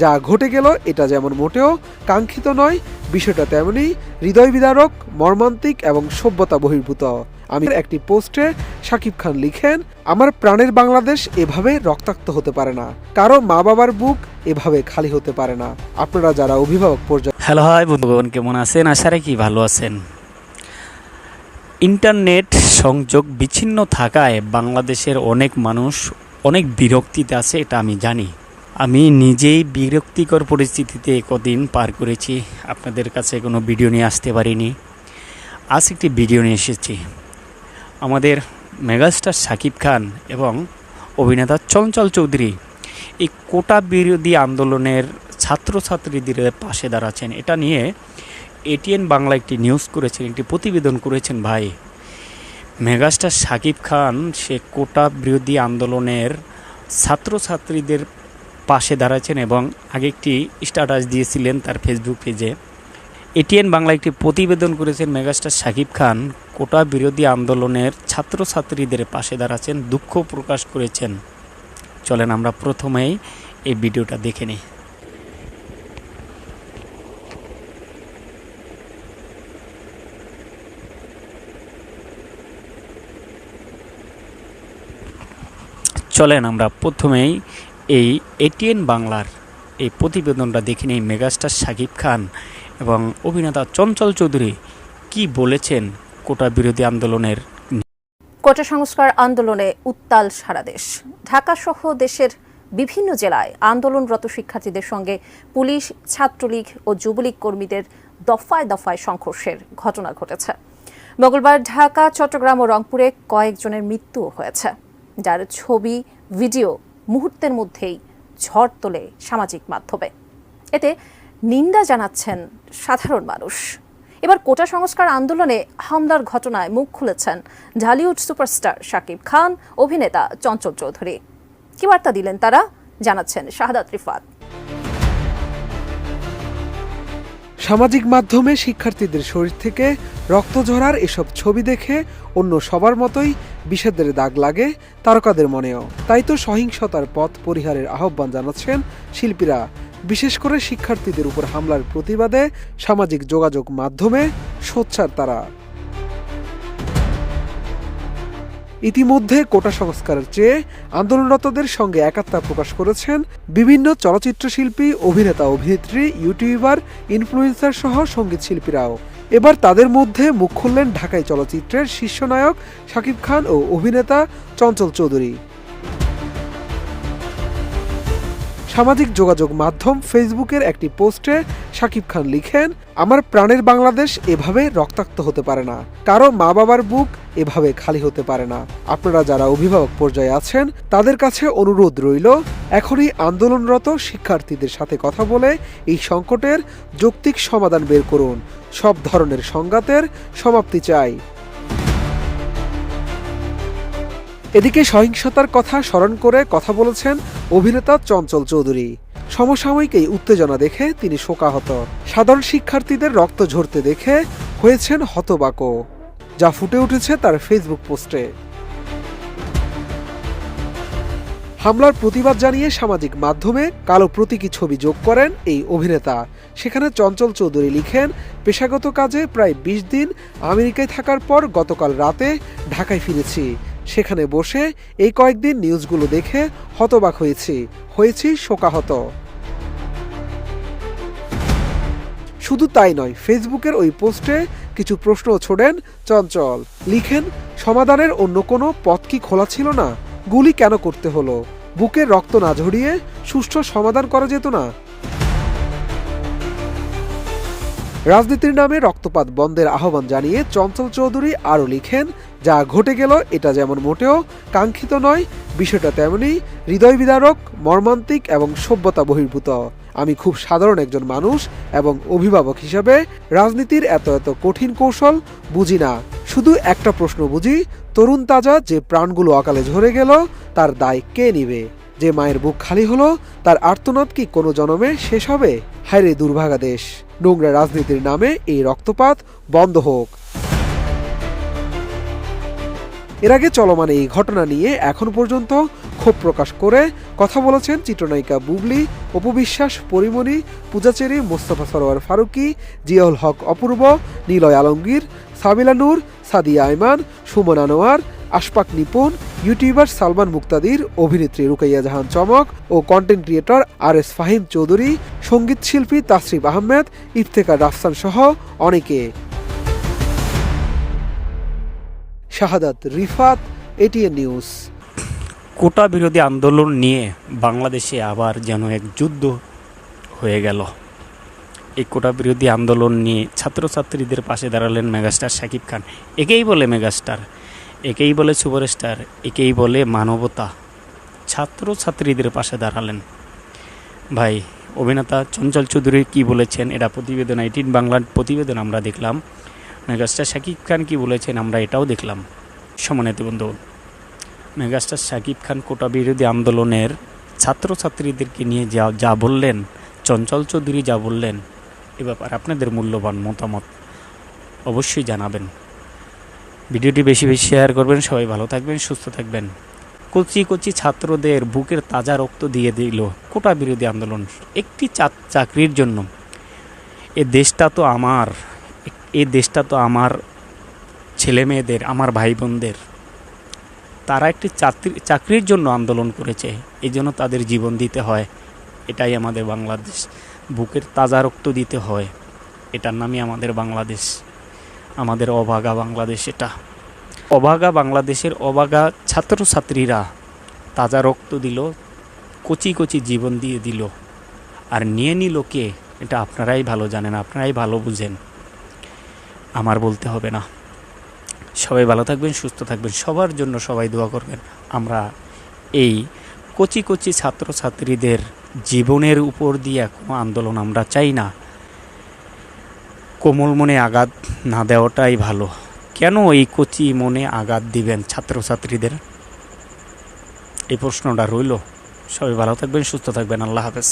যা ঘটে গেল এটা যেমন মোটেও কাঙ্ক্ষিত নয়, বিষয়টা তেমনি হৃদয় বিদারক, মর্মান্তিক এবং সভ্যতা বহির্ভূত। আমি একটি পোস্টে শাকিব খান লিখেন, আমার প্রাণের বাংলাদেশ এভাবে রক্তাক্ত হতে পারে না, কারো মা বাবার বুক এভাবে খালি হতে পারে না। আপনারা যারা অভিভাবক পর্যায়ে। হ্যালো হাই বন্ধুগণ, কেমন আছেন? আশা রাখি ভালো আছেন। ইন্টারনেট সংযোগ বিচ্ছিন্ন থাকায় বাংলাদেশের অনেক মানুষ অনেক বিরক্তিতে আছে, এটা আমি জানি। আমি নিজেই বিরক্তিকর পরিস্থিতিতে কদিন পার করেছি। আপনাদের কাছে কোনো ভিডিও নিয়ে আসতে পারিনি। আজ একটি ভিডিও নিয়ে এসেছি। আমাদের মেগাস্টার শাকিব খান এবং অভিনেতা চঞ্চল চৌধুরী এই কোটা বিরোধী আন্দোলনের ছাত্রছাত্রীদের পাশে দাঁড়াচ্ছেন, এটা নিয়ে এটিএন বাংলা একটি নিউজ করেছেন, একটি প্রতিবেদন করেছেন। ভাই, মেগাস্টার শাকিব খান সে কোটা বিরোধী আন্দোলনের ছাত্রছাত্রীদের পাশে দাঁড়াচ্ছেন এবং আগে একটি স্ট্যাটাস দিয়েছিলেন তার ফেসবুক পেজে। এটিএন বাংলা একটি প্রতিবেদন করেছেন, মেগাস্টার শাকিব খান কোটা বিরোধী আন্দোলনের ছাত্রছাত্রীদের পাশে দাঁড়াচ্ছেন, দুঃখ প্রকাশ করেছেন। চলেন আমরা প্রথমেই এই ভিডিওটা দেখে নিই। চলেন আমরা প্রথমেই এই এটিএন বাংলার এই প্রতিবেদনটা দেখে নিই। মেগাস্টার শাকিব খান এবং অভিনেতা চঞ্চল চৌধুরী কি বলেছেন কোটা বিরোধী আন্দোলনের। কোটা সংস্কার আন্দোলনে উত্তাল সারা দেশ। ঢাকা সহ দেশের বিভিন্ন জেলায় আন্দোলনরত শিক্ষার্থীদের সঙ্গে পুলিশ, ছাত্রলীগ ও যুবলীগ কর্মীদের দফায় দফায় সংঘর্ষের ঘটনা ঘটেছে। মঙ্গলবার ঢাকা, চট্টগ্রাম ও রংপুরে কয়েকজনের মৃত্যুও হয়েছে, যার ছবি, ভিডিও মুহূর্তের মধ্যেই ঝড় তোলে সামাজিক মাধ্যমে। এতে নিন্দা জানাচ্ছেন সাধারণ মানুষ। এবার কোটা সংস্কার আন্দোলনে হামলার ঘটনায় মুখ খুলেছেন ঢালিউড সুপারস্টার শাকিব খান, অভিনেতা চঞ্চল চৌধুরী। কি বার্তা দিলেন তারা, জানাচ্ছেন শাহাদাত রিফাত। সামাজিক মাধ্যমে শিক্ষার্থীদের শরীর থেকে রক্ত ঝরার এসব ছবি দেখে অন্য সবার মতোই বিষাদের দাগ লাগে তারকাদের মনেও। তাই তো সহিংসতার পথ পরিহারের আহ্বান জানাচ্ছেন শিল্পীরা। বিশেষ করে শিক্ষার্থীদের উপর হামলার প্রতিবাদে সামাজিক যোগাযোগ মাধ্যমে সোচ্চার তারা। ইতিমধ্যে কোটা সংস্কারের চেয়ে আন্দোলনরতদের সঙ্গে একাত্মতা প্রকাশ করেছেন বিভিন্ন চলচ্চিত্র শিল্পী, অভিনেতা, অভিনেত্রী, ইউটিউবার, ইনফ্লুয়েন্সার সহ সঙ্গীত শিল্পীরাও। এবার তাদের মধ্যে মুখ খুললেন ঢাকাই চলচ্চিত্রের শীর্ষ নায়ক শাকিব খান ও অভিনেতা চঞ্চল চৌধুরী। সামাজিক যোগাযোগ মাধ্যম ফেসবুকের একটি পোস্টে শাকিব খান লিখেন, আমার প্রাণের বাংলাদেশ এভাবে রক্তাক্ত হতে পারে না, কারো মা বাবার বুক এভাবে খালি হতে পারে না। আপনারা যারা অভিভাবক পর্যায়ে আছেন তাদের কাছে অনুরোধ রইল, এখনই আন্দোলনরত শিক্ষার্থীদের সাথে কথা বলে এই সংকটের যৌক্তিক সমাধান বের করুন। সব ধরনের সংঘাতের সমাপ্তি চাই। এদিকে সহিংসতার কথা স্মরণ করে কথা বলেছেন অভিনেতা চঞ্চল চৌধুরী। সমসাময়িক এই উত্তেজনা দেখে তিনি শোকাহত। সাধারণ শিক্ষার্থীদের রক্ত ঝরতে দেখে হয়েছেন হতবাক, যা ফুটে উঠেছে তার ফেসবুক পোস্টে। হামলার প্রতিবাদ জানিয়ে সামাজিক মাধ্যমে কালো প্রতীকী ছবি যোগ করেন এই অভিনেতা। সেখানে চঞ্চল চৌধুরী লিখেন, পেশাগত কাজে প্রায় 20 দিন আমেরিকায় থাকার পর গতকাল রাতে ঢাকায় ফিরেছি। সেখানে বসে এই কয়েকদিন নিউজগুলো দেখে হতবাক হয়েছি শোকাহত। শুধু তাই নয়, ফেসবুকের ওই পোস্টে কিছু প্রশ্নও ছোড়েন চঞ্চল। লিখেন, সমাধানের অন্য কোনো পথ কি খোলা ছিল না? গুলি কেন করতে হলো? বুকের রক্ত না ঝরিয়ে সুষ্ঠু সমাধান করা যেত না? রাজনীতির নামে রক্তপাত বন্ধের আহ্বান জানিয়ে চঞ্চল চৌধুরী আরও লিখেন, যা ঘটে গেল এটা যেমন মোটেও কাঙ্ক্ষিত নয়, বিষয়টা তেমনি হৃদয় বিদারক, মর্মান্তিক এবং সভ্যতা বহির্ভূত। আমি খুব সাধারণ একজন মানুষ এবং অভিভাবক হিসেবে রাজনীতির এত কঠিন কৌশল বুঝি না। শুধু একটা প্রশ্ন বুঝি, তরুণ তাজা যে প্রাণগুলো অকালে ঝরে গেল তার দায় কে নিবে? যে মায়ের বুক খালি হলো তার আর্তনাদ কি কোনো জনমে শেষ হবে? হায় রে দুর্ভাগা দেশ! নোংরা রাজনীতির নামে এই রক্তপাত বন্ধ হোক। এর আগে চলমান এই ঘটনা নিয়ে এখন পর্যন্ত ক্ষোভ প্রকাশ করে কথা বলেছেন চিত্রনায়িকা বুবলি, অপু বিশ্বাস, পরিমণি, পূজাচেরি, মোস্তফা সরোয়ার ফারুকী, জিয়াউল হক অপূর্ব, নিলয় আলমগীর, সাবিলা নূর, সাদিয়া আয়মান, সুমন আনোয়ার, আশফাক নিপুণ, ইউটিউবার সালমান মুক্তাদির, অভিনেত্রী রুকাইয়া জাহান চমক ও content creator RS Fahim Chowdhury, সঙ্গীত শিল্পী তাসরিফ আহমেদ, ইফতেখার রাফসান সহ অনেকে। Shahadat Rifat, ATN news. Quota বিরোধী আন্দোলন নিয়ে বাংলাদেশে আবার যেন এক যুদ্ধ হয়ে গেল। এই কোটা বিরোধী আন্দোলন নিয়ে ছাত্রছাত্রীদের পাশে দাঁড়ালেন মেগাস্টার শাকিব খান। একেই বলে মেগাস্টার, একেই বলে সুপারস্টার, একেই বলে মানবতা। ছাত্রছাত্রীদের পাশে দাঁড়ালেন। ভাই, অভিনেতা চঞ্চল চৌধুরী কি বলেছেন এটা প্রতিবেদন, 18 বাংলার প্রতিবেদন আমরা দেখলাম। মেগাস্টার শাকিব খান কি বলেছেন আমরা এটাও দেখলাম। সম্মানিত বন্ধু, মেগাস্টার শাকিব খান কোটা বিরোধী আন্দোলনের ছাত্রছাত্রীদেরকে নিয়ে যা বললেন, চঞ্চল চৌধুরী যা বললেন, এ ব্যাপারে আপনাদের মূল্যবান মতামত অবশ্যই জানাবেন। ভিডিওটি বেশি বেশি শেয়ার করবেন। সবাই ভালো থাকবেন, সুস্থ থাকবেন। কচি কচি ছাত্রদের বুকের তাজা রক্ত দিয়ে দিল কোটা বিরোধী আন্দোলন একটি চাকরির জন্য। এ দেশটা তো আমার ছেলে মেয়েদের, আমার ভাই বোনদের। তারা একটি চাকরির জন্য আন্দোলন করেছে, এই জন্য তাদের জীবন দিতে হয়। এটাই আমাদের বাংলাদেশ। বুকের তাজা রক্ত দিতে হয়, এটার নামই আমাদের বাংলাদেশ, আমাদের অভাগা বাংলাদেশ। এটা অভাগা বাংলাদেশের অভাগা ছাত্রছাত্রীরা তাজা রক্ত দিল, কচি কচি জীবন দিয়ে দিল। আর নিয়ে নিল কে, এটা আপনারাই ভালো জানেন, আপনারাই ভালো বুঝেন, আমার বলতে হবে না। সবাই ভালো থাকবেন, সুস্থ থাকবেন। সবার জন্য সবাই দোয়া করবেন। আমরা এই কচি কচি ছাত্রছাত্রীদের জীবনের উপর দিয়ে কোনো আন্দোলন আমরা চাই না। কোমল মনে আঘাত না দেওয়াটাই ভালো। কেন এই কচি মনে আঘাত দিবেন ছাত্রছাত্রীদের? এই প্রশ্নটা রইল। সবাই ভালো থাকবেন, সুস্থ থাকবেন। আল্লাহ হাফেজ।